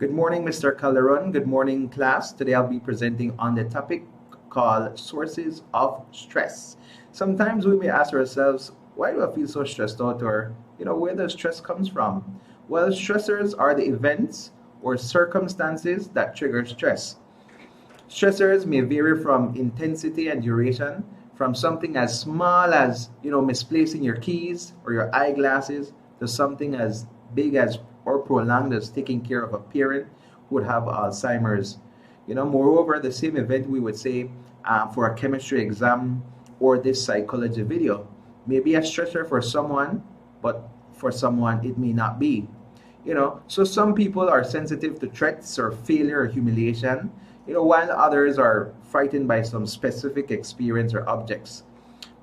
Good morning, Mr. Calderon. Good morning, class. Today I'll be presenting on the topic called sources of stress. Sometimes we may ask ourselves, why do I feel so stressed out? Or, where does stress comes from? Well, stressors are the events or circumstances that trigger stress. Stressors may vary from intensity and duration, from something as small as, misplacing your keys or your eyeglasses to something as big as or prolonged as taking care of a parent who would have Alzheimer's. Moreover, the same event we would say for a chemistry exam or this psychology video may be a stressor for someone, but for someone it may not be. So some people are sensitive to threats or failure or humiliation, while others are frightened by some specific experience or objects.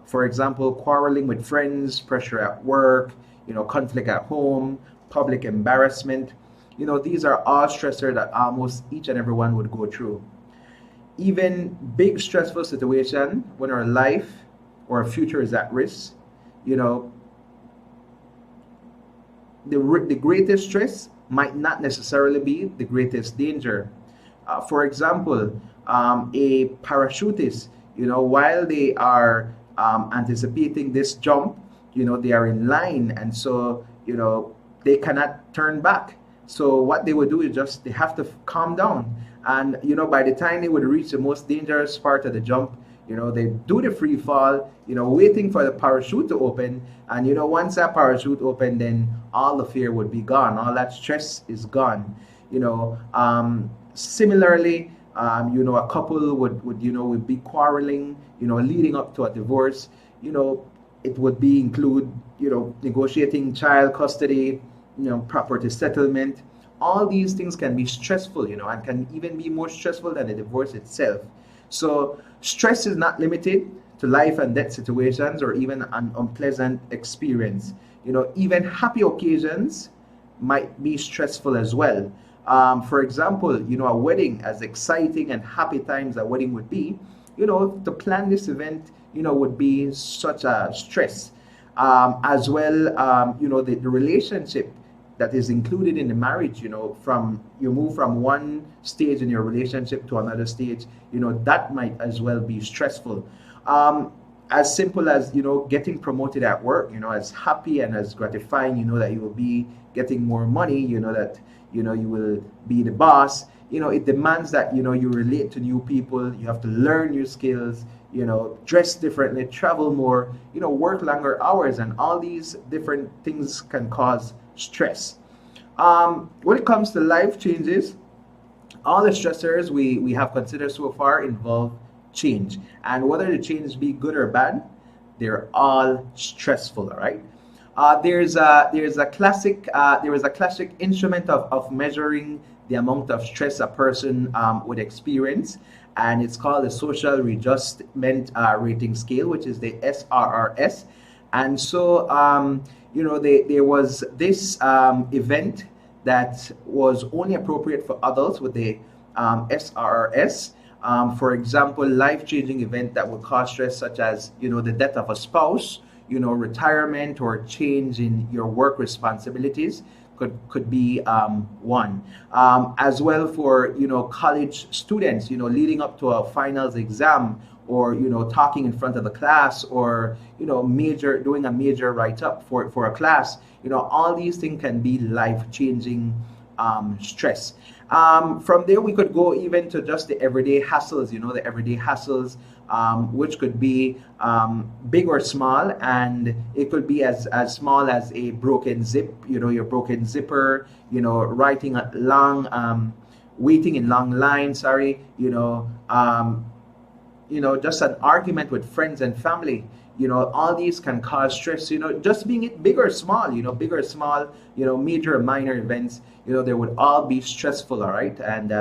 For example, quarreling with friends, pressure at work, conflict at home, public embarrassment. These are all stressors that almost each and everyone would go through. Even big stressful situation when our life or our future is at risk, you know, the greatest stress might not necessarily be the greatest danger. For example, a parachutist, while they are anticipating this jump, they are in line, and so, they cannot turn back. So what they would do is just they have to calm down, and by the time they would reach the most dangerous part of the jump, they do the free fall, waiting for the parachute to open, and once that parachute open, then all the fear would be gone, all that stress is gone. Similarly, a couple would be quarreling, leading up to a divorce. It would be include, negotiating child custody, property settlement. All these things can be stressful, and can even be more stressful than the divorce itself. So stress is not limited to life and death situations or even an unpleasant experience. Even happy occasions might be stressful as well. For example, a wedding, as exciting and happy times a wedding would be, to plan this event, would be such a stress. As well, the relationship that is included in the marriage, from you move from one stage in your relationship to another stage, that might as well be stressful. As simple as, getting promoted at work, as happy and as gratifying, that you will be getting more money, that, you will be the boss. It demands that, you relate to new people, you have to learn new skills, dress differently, travel more, work longer hours, and all these different things can cause stress. When it comes to life changes, all the stressors we have considered so far involve change. And whether the change be good or bad, they're all stressful, all right? There is a classic instrument of measuring the amount of stress a person would experience, and it's called the social readjustment rating scale, which is the SRRS. And so, there was this event that was only appropriate for adults with the SRRS. For example, life-changing event that would cause stress, such as the death of a spouse, retirement or change in your work responsibilities could be one. As well for college students, leading up to a finals exam, or talking in front of the class, or doing a major write-up for a class. All these things can be life-changing stress. From there, we could go even to just the everyday hassles, which could be big or small, and it could be as small as a broken zip, your broken zipper, writing a long, waiting in long lines, just an argument with friends and family. All these can cause stress, just being it big or small, big or small, major or minor events, they would all be stressful, all right? And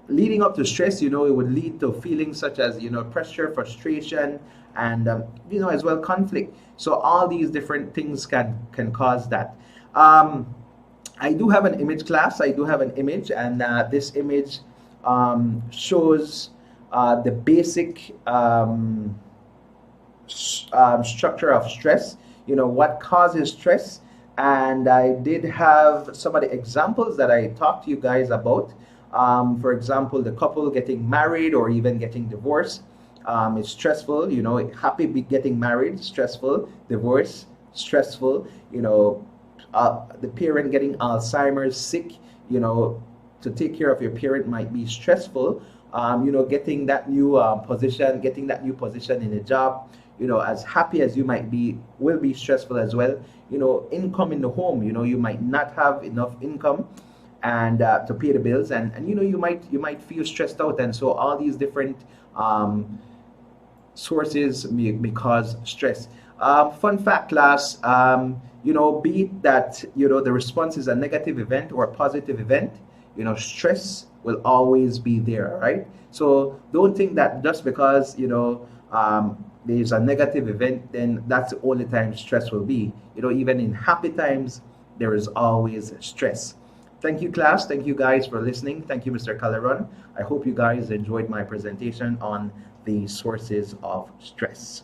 leading up to stress, it would lead to feelings such as, pressure, frustration, and, as well conflict. So all these different things can cause that. I do have an image, class. I do have an image, and this image shows the basic structure of stress. What causes stress, And I did have some of the examples that I talked to you guys about. For example, the couple getting married or even getting divorced. It's stressful, you know, happy getting married, stressful, divorce, stressful, you know, the parent getting Alzheimer's, sick, you know, to take care of your parent might be stressful. You know, getting that new position, getting that new position in a job, you know, as happy as you might be, will be stressful as well. You know, income in the home, you know, you might not have enough income and to pay the bills, and you know, you might feel stressed out, and so all these different sources may cause stress. Fun fact, class, you know, be it that, you know, the response is a negative event or a positive event, you know, stress will always be there, right? So don't think that just because, you know, there's a negative event, then that's the only time stress will be. You know, even in happy times, there is always stress. Thank you, class. Thank you guys for listening. Thank you, Mr. Caleron. I hope you guys enjoyed my presentation on the sources of stress.